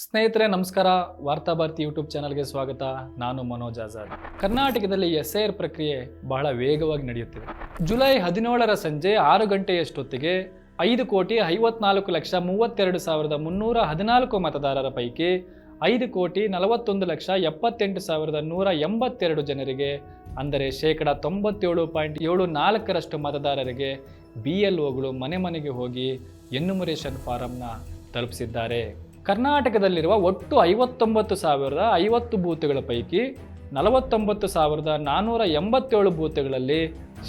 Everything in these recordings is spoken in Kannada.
ಸ್ನೇಹಿತರೆ ನಮಸ್ಕಾರ. ವಾರ್ತಾಭಾರತಿ ಯೂಟ್ಯೂಬ್ ಚಾನಲ್ಗೆ ಸ್ವಾಗತ. ನಾನು ಮನೋಜ್ ಆಜಾದ್. ಕರ್ನಾಟಕದಲ್ಲಿ SIR ಪ್ರಕ್ರಿಯೆ ಬಹಳ ವೇಗವಾಗಿ ನಡೆಯುತ್ತಿದೆ. ಜುಲೈ 17ರ ಸಂಜೆ 6 ಗಂಟೆಯಷ್ಟೊತ್ತಿಗೆ 5,54,32,314 ಮತದಾರರ ಪೈಕಿ 5,41,78,182 ಜನರಿಗೆ, ಅಂದರೆ ಶೇಕಡ 97.74% ಮತದಾರರಿಗೆ BLOಗಳು ಮನೆ ಮನೆಗೆ ಹೋಗಿ ಎನ್ಯುಮರೇಷನ್ ಫಾರಂನ ತಲುಪಿಸಿದ್ದಾರೆ. ಕರ್ನಾಟಕದಲ್ಲಿರುವ ಒಟ್ಟು 59,050 ಬೂತ್ಗಳ ಪೈಕಿ 49,487 ಬೂತ್ಗಳಲ್ಲಿ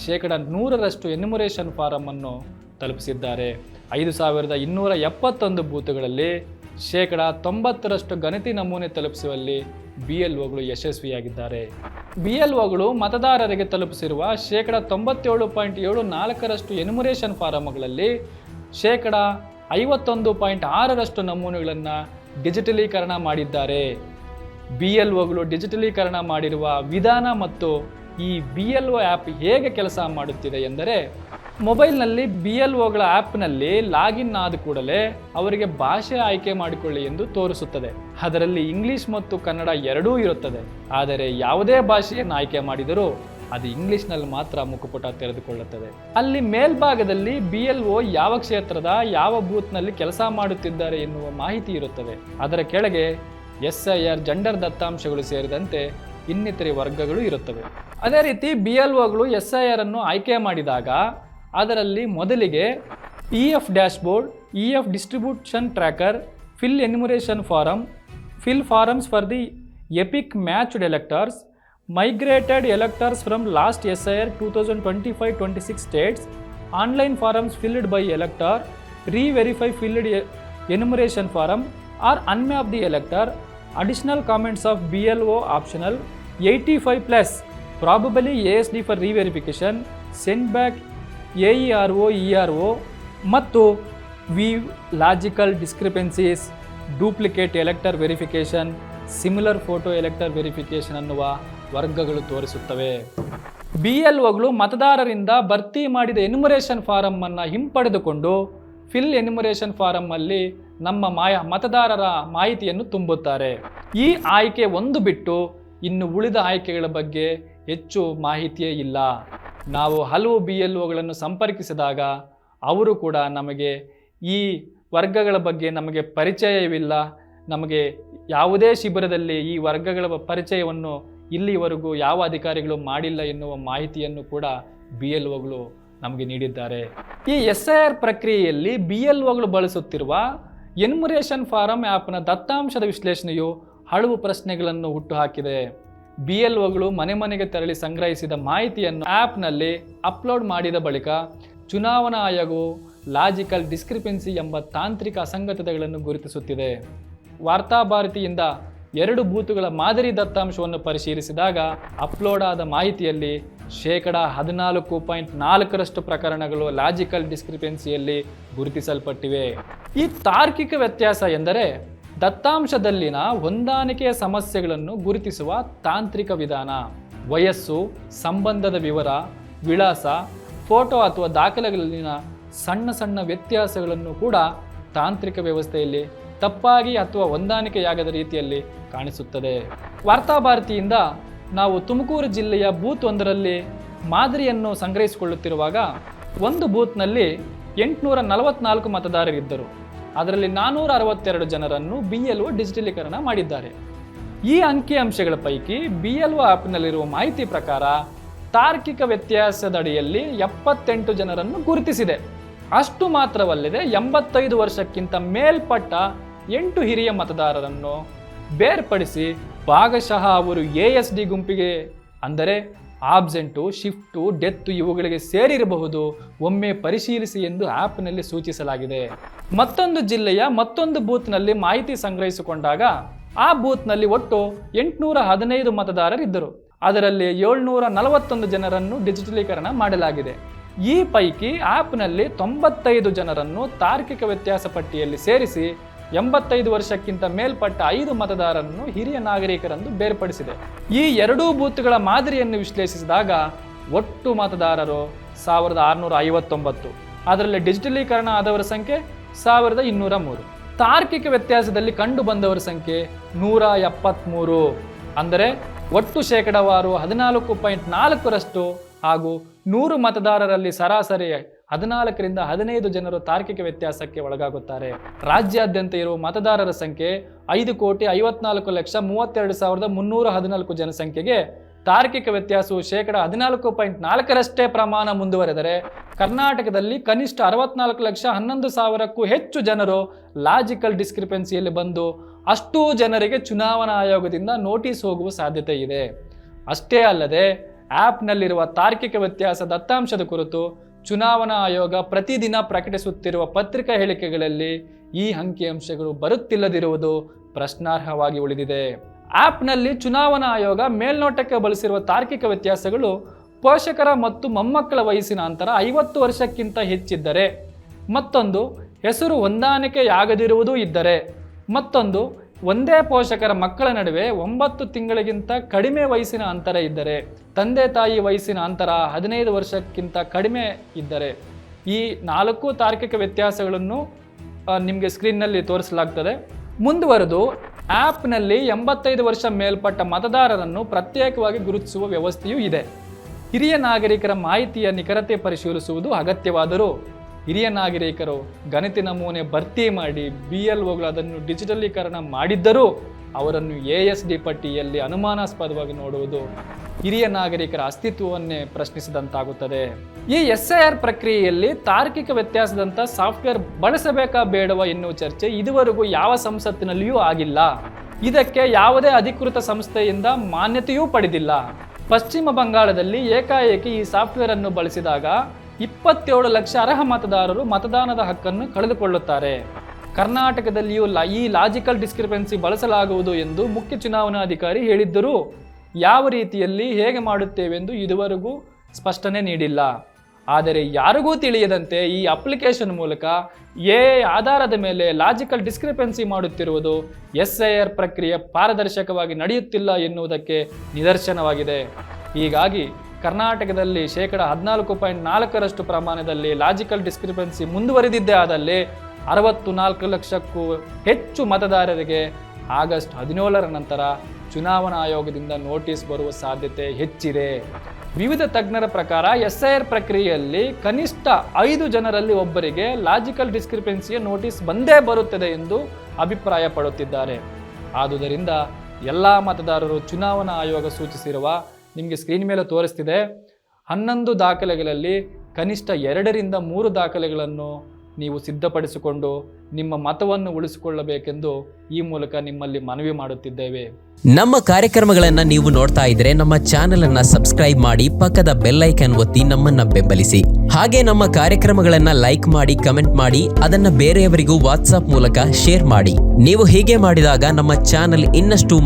ಶೇಕಡ 100% ಎನ್ಯುಮರೇಷನ್ ಫಾರಂ ಅನ್ನು ತಲುಪಿಸಿದ್ದಾರೆ. 5,271 ಬೂತ್ಗಳಲ್ಲಿ ಶೇಕಡ 90% ಗಣತಿ ನಮೂನೆ ತಲುಪಿಸುವಲ್ಲಿ BLOಗಳು ಯಶಸ್ವಿಯಾಗಿದ್ದಾರೆ. BLOಗಳು ಮತದಾರರಿಗೆ ತಲುಪಿಸಿರುವ ಶೇಕಡ 97.74% ಎನ್ಯುಮರೇಷನ್ ಫಾರಂಗಳಲ್ಲಿ ಶೇಕಡ 51.6% ನಮೂನೆಗಳನ್ನು ಡಿಜಿಟಲೀಕರಣ ಮಾಡಿದ್ದಾರೆ. BLOಗಳು ಡಿಜಿಟಲೀಕರಣ ಮಾಡಿರುವ ವಿಧಾನ ಮತ್ತು ಈ BLO ಆ್ಯಪ್ ಹೇಗೆ ಕೆಲಸ ಮಾಡುತ್ತಿದೆ ಎಂದರೆ, ಮೊಬೈಲ್ನಲ್ಲಿ BLOಗಳ ಆ್ಯಪ್ನಲ್ಲಿ ಲಾಗಿನ್ ಆದ ಕೂಡಲೇ ಅವರಿಗೆ ಭಾಷೆ ಆಯ್ಕೆ ಮಾಡಿಕೊಳ್ಳಿ ಎಂದು ತೋರಿಸುತ್ತದೆ. ಅದರಲ್ಲಿ ಇಂಗ್ಲಿಷ್ ಮತ್ತು ಕನ್ನಡ ಎರಡೂ ಇರುತ್ತದೆ. ಆದರೆ ಯಾವುದೇ ಭಾಷೆಯನ್ನು ಆಯ್ಕೆ ಮಾಡಿದರೂ ಅದು ಇಂಗ್ಲಿಷ್ನಲ್ಲಿ ಮಾತ್ರ ಮುಖಪುಟ ತೆರೆದುಕೊಳ್ಳುತ್ತದೆ. ಅಲ್ಲಿ ಮೇಲ್ಭಾಗದಲ್ಲಿ BLO ಯಾವ ಕ್ಷೇತ್ರದ ಯಾವ ಬೂತ್ನಲ್ಲಿ ಕೆಲಸ ಮಾಡುತ್ತಿದ್ದಾರೆ ಎನ್ನುವ ಮಾಹಿತಿ ಇರುತ್ತದೆ. ಅದರ ಕೆಳಗೆ SIR ಜೆಂಡರ್ ದತ್ತಾಂಶಗಳು ಸೇರಿದಂತೆ ಇನ್ನಿತರೆ ವರ್ಗಗಳು ಇರುತ್ತವೆ. ಅದೇ ರೀತಿ BLOಗಳು SIR ಅನ್ನು ಆಯ್ಕೆ ಮಾಡಿದಾಗ ಅದರಲ್ಲಿ ಮೊದಲಿಗೆ EF dashboard, EF distribution tracker, fill enumeration form, fill forms for the EPIC matched electors, migrated electors from last SIR 2025-26 states, online forms filled by elector, re-verify filled enumeration form or unmap the elector, additional comments of BLO optional, 85+ probably ASD for re-verification, send back AERO ಮತ್ತು view logical discrepancies, duplicate elector verification, similar photo elector verification ಅನ್ನುವ ವರ್ಗಗಳು ತೋರಿಸುತ್ತವೆ. BLOಗಳು ಮತದಾರರಿಂದ ಭರ್ತಿ ಮಾಡಿದ ಎನ್ಯುಮರೇಷನ್ ಫಾರಂ ಅನ್ನು ಹಿಂಪಡೆದುಕೊಂಡು ಫಿಲ್ ಎನ್ಯುಮರೇಷನ್ ಫಾರಂ ಅಲ್ಲಿ ನಮ್ಮ ಮತದಾರರ ಮಾಹಿತಿಯನ್ನು ತುಂಬುತ್ತಾರೆ. ಈ ಆಯ್ಕೆ ಒಂದು ಬಿಟ್ಟು ಇನ್ನು ಉಳಿದ ಆಯ್ಕೆಗಳ ಬಗ್ಗೆ ಹೆಚ್ಚು ಮಾಹಿತಿಯೇ ಇಲ್ಲ. ನಾವು ಹಲವು BLOಗಳನ್ನು ಸಂಪರ್ಕಿಸಿದಾಗ ಅವರು ಕೂಡ ನಮಗೆ ಈ ವರ್ಗಗಳ ಬಗ್ಗೆ ನಮಗೆ ಪರಿಚಯವಿಲ್ಲ, ನಮಗೆ ಯಾವುದೇ ಶಿಬಿರದಲ್ಲಿ ಈ ವರ್ಗಗಳ ಪರಿಚಯವನ್ನು ಇಲ್ಲಿವರೆಗೂ ಯಾವ ಅಧಿಕಾರಿಗಳು ಮಾಡಿಲ್ಲ ಎನ್ನುವ ಮಾಹಿತಿಯನ್ನು ಕೂಡ BLOಗಳು ನಮಗೆ ನೀಡಿದ್ದಾರೆ. ಈ SIR ಪ್ರಕ್ರಿಯೆಯಲ್ಲಿ BLOಗಳು ಬಳಸುತ್ತಿರುವ ಎನ್ಯುಮರೇಷನ್ ಫಾರಂ ಆ್ಯಪ್ನ ದತ್ತಾಂಶದ ವಿಶ್ಲೇಷಣೆಯು ಹಲವು ಪ್ರಶ್ನೆಗಳನ್ನು ಹುಟ್ಟುಹಾಕಿದೆ. BLOಗಳು ಮನೆ ಮನೆಗೆ ತೆರಳಿ ಸಂಗ್ರಹಿಸಿದ ಮಾಹಿತಿಯನ್ನು ಆ್ಯಪ್ನಲ್ಲಿ ಅಪ್ಲೋಡ್ ಮಾಡಿದ ಬಳಿಕ ಚುನಾವಣಾ ಆಯೋಗವು ಲಾಜಿಕಲ್ ಡಿಸ್ಕ್ರಿಪೆನ್ಸಿ ಎಂಬ ತಾಂತ್ರಿಕ ಅಸಂಗತತೆಗಳನ್ನು ಗುರುತಿಸುತ್ತಿದೆ. ವಾರ್ತಾಭಾರತಿಯಿಂದ 2 ಬೂತುಗಳ ಮಾದರಿ ದತ್ತಾಂಶವನ್ನು ಪರಿಶೀಲಿಸಿದಾಗ ಅಪ್ಲೋಡ್ ಆದ ಮಾಹಿತಿಯಲ್ಲಿ ಶೇಕಡ 14.4% ಪ್ರಕರಣಗಳು ಲಾಜಿಕಲ್ ಡಿಸ್ಕ್ರಿಪೆನ್ಸಿಯಲ್ಲಿ ಗುರುತಿಸಲ್ಪಟ್ಟಿವೆ. ಈ ತಾರ್ಕಿಕ ವ್ಯತ್ಯಾಸ ಎಂದರೆ ದತ್ತಾಂಶದಲ್ಲಿನ ಹೊಂದಾಣಿಕೆಯ ಸಮಸ್ಯೆಗಳನ್ನು ಗುರುತಿಸುವ ತಾಂತ್ರಿಕ ವಿಧಾನ. ವಯಸ್ಸು, ಸಂಬಂಧದ ವಿವರ, ವಿಳಾಸ, ಫೋಟೋ ಅಥವಾ ದಾಖಲೆಗಳಲ್ಲಿನ ಸಣ್ಣ ವ್ಯತ್ಯಾಸಗಳನ್ನು ಕೂಡ ತಾಂತ್ರಿಕ ವ್ಯವಸ್ಥೆಯಲ್ಲಿ ತಪ್ಪಾಗಿ ಅಥವಾ ಹೊಂದಾಣಿಕೆಯಾಗದ ರೀತಿಯಲ್ಲಿ ಕಾಣಿಸುತ್ತದೆ. ವಾರ್ತಾಭಾರತಿಯಿಂದ ನಾವು ತುಮಕೂರು ಜಿಲ್ಲೆಯ ಬೂತ್ ಒಂದರಲ್ಲಿ ಮಾದರಿಯನ್ನು ಸಂಗ್ರಹಿಸಿಕೊಳ್ಳುತ್ತಿರುವಾಗ ಒಂದು ಬೂತ್ನಲ್ಲಿ 844 ಮತದಾರರಿದ್ದರು. ಅದರಲ್ಲಿ 462 ಜನರನ್ನು BLO ಡಿಜಿಟಲೀಕರಣ ಮಾಡಿದ್ದಾರೆ. ಈ ಅಂಕಿಅಂಶಗಳ ಪೈಕಿ BLO ಆ್ಯಪ್ನಲ್ಲಿರುವ ಮಾಹಿತಿ ಪ್ರಕಾರ ತಾರ್ಕಿಕ ವ್ಯತ್ಯಾಸದಡಿಯಲ್ಲಿ 78 ಜನರನ್ನು ಗುರುತಿಸಿದೆ. ಅಷ್ಟು ಮಾತ್ರವಲ್ಲದೆ 85 ವರ್ಷಕ್ಕಿಂತ ಮೇಲ್ಪಟ್ಟ 8 ಹಿರಿಯ ಮತದಾರರನ್ನು ಬೇರ್ಪಡಿಸಿ ಭಾಗಶಃ ಅವರು ASD ಗುಂಪಿಗೆ, ಅಂದರೆ ಆಬ್ಸೆಂಟು, ಶಿಫ್ಟು, ಡೆತ್ತು ಇವುಗಳಿಗೆ ಸೇರಿರಬಹುದು, ಒಮ್ಮೆ ಪರಿಶೀಲಿಸಿ ಎಂದು ಆ್ಯಪ್ನಲ್ಲಿ ಸೂಚಿಸಲಾಗಿದೆ. ಮತ್ತೊಂದು ಜಿಲ್ಲೆಯ ಮತ್ತೊಂದು ಬೂತ್ನಲ್ಲಿ ಮಾಹಿತಿ ಸಂಗ್ರಹಿಸಿಕೊಂಡಾಗ ಆ ಬೂತ್ನಲ್ಲಿ ಒಟ್ಟು 815 ಮತದಾರರಿದ್ದರು. ಅದರಲ್ಲಿ 741 ಜನರನ್ನು ಡಿಜಿಟಲೀಕರಣ ಮಾಡಲಾಗಿದೆ. ಈ ಪೈಕಿ ಆ್ಯಪ್ನಲ್ಲಿ 95 ಜನರನ್ನು ತಾರ್ಕಿಕ ವ್ಯತ್ಯಾಸ ಪಟ್ಟಿಯಲ್ಲಿ ಸೇರಿಸಿ 85 ವರ್ಷಕ್ಕಿಂತ ಮೇಲ್ಪಟ್ಟ 5 ಮತದಾರರನ್ನು ಹಿರಿಯ ನಾಗರಿಕರೆಂದು ಬೇರ್ಪಡಿಸಿದೆ. ಈ 2 ಬೂತ್ಗಳ ಮಾದರಿಯನ್ನು ವಿಶ್ಲೇಷಿಸಿದಾಗ ಒಟ್ಟು ಮತದಾರರು 1659. ಅದರಲ್ಲಿ ಡಿಜಿಟಲೀಕರಣ ಆದವರ ಸಂಖ್ಯೆ 1203. ತಾರ್ಕಿಕ ವ್ಯತ್ಯಾಸದಲ್ಲಿ ಕಂಡು ಬಂದವರ ಸಂಖ್ಯೆ 173. ಅಂದರೆ ಒಟ್ಟು ಶೇಕಡಾವಾರು 14.4% ಹಾಗೂ 100 ಮತದಾರರಲ್ಲಿ ಸರಾಸರಿ 14ರಿಂದ 15 ಜನರು ತಾರ್ಕಿಕ ವ್ಯತ್ಯಾಸಕ್ಕೆ ಒಳಗಾಗುತ್ತಾರೆ. ರಾಜ್ಯಾದ್ಯಂತ ಇರುವ ಮತದಾರರ ಸಂಖ್ಯೆ 5,54,32,314 ಜನಸಂಖ್ಯೆಗೆ ತಾರ್ಕಿಕ ವ್ಯತ್ಯಾಸವು ಶೇಕಡಾ 14.4% ಪ್ರಮಾಣ ಮುಂದುವರೆದರೆ ಕರ್ನಾಟಕದಲ್ಲಿ ಕನಿಷ್ಠ 64,11,000ಕ್ಕೂ ಹೆಚ್ಚು ಜನರು ಲಾಜಿಕಲ್ ಡಿಸ್ಕ್ರಿಪೆನ್ಸಿಯಲ್ಲಿ ಬಂದು ಅಷ್ಟೂ ಜನರಿಗೆ ಚುನಾವಣಾ ಆಯೋಗದಿಂದ ನೋಟಿಸ್ ಹೋಗುವ ಸಾಧ್ಯತೆ ಇದೆ. ಅಷ್ಟೇ ಅಲ್ಲದೆ ಆ್ಯಪ್ನಲ್ಲಿರುವ ತಾರ್ಕಿಕ ವ್ಯತ್ಯಾಸ ದತ್ತಾಂಶದ ಕುರಿತು ಚುನಾವಣಾ ಆಯೋಗ ಪ್ರತಿದಿನ ಪ್ರಕಟಿಸುತ್ತಿರುವ ಪತ್ರಿಕಾ ಹೇಳಿಕೆಗಳಲ್ಲಿ ಈ ಅಂಕಿಅಂಶಗಳು ಬರುತ್ತಿಲ್ಲದಿರುವುದು ಪ್ರಶ್ನಾರ್ಹವಾಗಿ ಉಳಿದಿದೆ. ಆ್ಯಪ್ನಲ್ಲಿ ಚುನಾವಣಾ ಆಯೋಗ ಮೇಲ್ನೋಟಕ್ಕೆ ಬಳಸಿರುವ ತಾರ್ಕಿಕ ವ್ಯತ್ಯಾಸಗಳು ಪೋಷಕರ ಮತ್ತು ಮೊಮ್ಮಕ್ಕಳ ವಯಸ್ಸಿನ ಅಂತರ 50 ವರ್ಷಕ್ಕಿಂತ ಹೆಚ್ಚಿದ್ದರೆ, ಮತ್ತೊಂದು ಹೆಸರು ಹೊಂದಾಣಿಕೆಯಾಗದಿರುವುದೂ ಇದ್ದರೆ, ಮತ್ತೊಂದು ಒಂದೇ ಪೋಷಕರ ಮಕ್ಕಳ ನಡುವೆ 9 ತಿಂಗಳಿಗಿಂತ ಕಡಿಮೆ ವಯಸ್ಸಿನ ಅಂತರ ಇದ್ದರೆ, ತಂದೆ ತಾಯಿ ವಯಸ್ಸಿನ ಅಂತರ 15 ವರ್ಷಕ್ಕಿಂತ ಕಡಿಮೆ ಇದ್ದರೆ, ಈ 4 ತಾರ್ಕಿಕ ವ್ಯತ್ಯಾಸಗಳನ್ನು ನಿಮಗೆ ಸ್ಕ್ರೀನ್ನಲ್ಲಿ ತೋರಿಸಲಾಗ್ತದೆ. ಮುಂದುವರೆದು ಆ್ಯಪ್ನಲ್ಲಿ 85 ವರ್ಷ ಮೇಲ್ಪಟ್ಟ ಮತದಾರರನ್ನು ಪ್ರತ್ಯೇಕವಾಗಿ ಗುರುತಿಸುವ ವ್ಯವಸ್ಥೆಯೂ ಇದೆ. ಹಿರಿಯ ನಾಗರಿಕರ ಮಾಹಿತಿಯ ನಿಖರತೆ ಪರಿಶೀಲಿಸುವುದು ಅಗತ್ಯವಾದರೂ ಹಿರಿಯ ನಾಗರಿಕರು ಗಣತಿ ನಮೂನೆ ಭರ್ತಿ ಮಾಡಿ BLOಗಳು ಅದನ್ನು ಡಿಜಿಟಲೀಕರಣ ಮಾಡಿದ್ದರೂ ಅವರನ್ನು ASD ಪಟ್ಟಿಯಲ್ಲಿ ಅನುಮಾನಾಸ್ಪದವಾಗಿ ನೋಡುವುದು ಹಿರಿಯ ನಾಗರಿಕರ ಅಸ್ತಿತ್ವವನ್ನೇ ಪ್ರಶ್ನಿಸಿದಂತಾಗುತ್ತದೆ. ಈ SIR ಪ್ರಕ್ರಿಯೆಯಲ್ಲಿ ತಾರ್ಕಿಕ ವ್ಯತ್ಯಾಸದಂಥ ಸಾಫ್ಟ್ವೇರ್ ಬಳಸಬೇಕಾ ಬೇಡವಾ ಎನ್ನುವ ಚರ್ಚೆ ಇದುವರೆಗೂ ಯಾವ ಸಂಸತ್ತಿನಲ್ಲಿಯೂ ಆಗಿಲ್ಲ. ಇದಕ್ಕೆ ಯಾವುದೇ ಅಧಿಕೃತ ಸಂಸ್ಥೆಯಿಂದ ಮಾನ್ಯತೆಯೂ ಪಡೆದಿಲ್ಲ. ಪಶ್ಚಿಮ ಬಂಗಾಳದಲ್ಲಿ ಏಕಾಏಕಿ ಈ ಸಾಫ್ಟ್ವೇರ್ ಅನ್ನು ಬಳಸಿದಾಗ 27 ಲಕ್ಷ ಅರ್ಹ ಮತದಾರರು ಮತದಾನದ ಹಕ್ಕನ್ನು ಕಳೆದುಕೊಳ್ಳುತ್ತಾರೆ. ಕರ್ನಾಟಕದಲ್ಲಿಯೂ ಈ ಲಾಜಿಕಲ್ ಡಿಸ್ಕ್ರಿಪೆನ್ಸಿ ಬಳಸಲಾಗುವುದು ಎಂದು ಮುಖ್ಯ ಚುನಾವಣಾಧಿಕಾರಿ ಹೇಳಿದ್ದರೂ ಯಾವ ರೀತಿಯಲ್ಲಿ ಹೇಗೆ ಮಾಡುತ್ತೇವೆಂದು ಇದುವರೆಗೂ ಸ್ಪಷ್ಟನೆ ನೀಡಿಲ್ಲ. ಆದರೆ ಯಾರಿಗೂ ತಿಳಿಯದಂತೆ ಈ ಅಪ್ಲಿಕೇಶನ್ ಮೂಲಕ ಆಧಾರದ ಮೇಲೆ ಲಾಜಿಕಲ್ ಡಿಸ್ಕ್ರಿಪೆನ್ಸಿ ಮಾಡುತ್ತಿರುವುದು SIR ಪ್ರಕ್ರಿಯೆ ಪಾರದರ್ಶಕವಾಗಿ ನಡೆಯುತ್ತಿಲ್ಲ ಎನ್ನುವುದಕ್ಕೆ ನಿದರ್ಶನವಾಗಿದೆ. ಹೀಗಾಗಿ ಕರ್ನಾಟಕದಲ್ಲಿ ಶೇಕಡಾ 14.4% ಪ್ರಮಾಣದಲ್ಲಿ ಲಾಜಿಕಲ್ ಡಿಸ್ಕ್ರಿಪೆನ್ಸಿ ಮುಂದುವರೆದಿದ್ದೇ ಆದಲ್ಲಿ 64 ಲಕ್ಷಕ್ಕೂ ಹೆಚ್ಚು ಮತದಾರರಿಗೆ ಆಗಸ್ಟ್ 17ರ ನಂತರ ಚುನಾವಣಾ ಆಯೋಗದಿಂದ ನೋಟಿಸ್ ಬರುವ ಸಾಧ್ಯತೆ ಹೆಚ್ಚಿದೆ. ವಿವಿಧ ತಜ್ಞರ ಪ್ರಕಾರ SIR ಪ್ರಕ್ರಿಯೆಯಲ್ಲಿ ಕನಿಷ್ಠ 5 ಜನರಲ್ಲಿ ಒಬ್ಬರಿಗೆ ಲಾಜಿಕಲ್ ಡಿಸ್ಕ್ರಿಪೆನ್ಸಿಯ ನೋಟಿಸ್ ಬಂದೇ ಬರುತ್ತದೆ ಎಂದು ಅಭಿಪ್ರಾಯ ಪಡುತ್ತಿದ್ದಾರೆ. ಆದುದರಿಂದ ಎಲ್ಲ ಮತದಾರರು ಚುನಾವಣಾ ಆಯೋಗ ಸೂಚಿಸಿರುವ ನಿಮಗೆ ಸ್ಕ್ರೀನ್ ಮೇಲೆ ತೋರಿಸ್ತಿದೆ 11 ದಾಖಲೆಗಳಲ್ಲಿ ಕನಿಷ್ಠ 2ರಿಂದ 3 ದಾಖಲೆಗಳನ್ನು ನೀವು ಸಿದ್ಧಪಡಿಸಿಕೊಂಡು ನಿಮ್ಮ ಮತವನ್ನು ಉಳಿಸಿಕೊಳ್ಳಬೇಕೆಂದು ಈ ಮೂಲಕ ನಿಮ್ಮಲ್ಲಿ ಮನವಿ ಮಾಡುತ್ತಿದ್ದೇವೆ. ನಮ್ಮ ಕಾರ್ಯಕ್ರಮಗಳನ್ನು ನೀವು ನೋಡ್ತಾ ಇದ್ರೆ ನಮ್ಮ ಚಾನೆಲ್ ಅನ್ನ ಸಬ್ಸ್ಕ್ರೈಬ್ ಮಾಡಿ, ಪಕ್ಕದ ಬೆಲ್ ಐಕಾನ್ ಒತ್ತಿ ನಮ್ಮನ್ನ ಬೆಂಬಲಿಸಿ. ಹಾಗೆ ನಮ್ಮ ಕಾರ್ಯಕ್ರಮಗಳನ್ನ ಲೈಕ್ ಮಾಡಿ, ಕಮೆಂಟ್ ಮಾಡಿ, ಅದನ್ನ ಬೇರೆಯವರಿಗೂ ವಾಟ್ಸ್ಆಪ್ ಮೂಲಕ ಶೇರ್ ಮಾಡಿ. ನೀವು ಹೀಗೆ ಮಾಡಿದಾಗ ನಮ್ಮ ಚಾನೆಲ್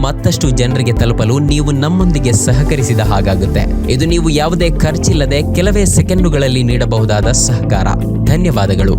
ಮತ್ತಷ್ಟು ಜನರಿಗೆ ತಲುಪಲು ನೀವು ನಮ್ಮೊಂದಿಗೆ ಸಹಕರಿಸಿದ ಹಾಗಾಗುತ್ತೆ. ಇದು ನೀವು ಯಾವುದೇ ಖರ್ಚಿಲ್ಲದೆ ಕೆಲವೇ ಸೆಕೆಂಡುಗಳಲ್ಲಿ ನೀಡಬಹುದಾದ ಸಹಕಾರ. ಧನ್ಯವಾದಗಳು.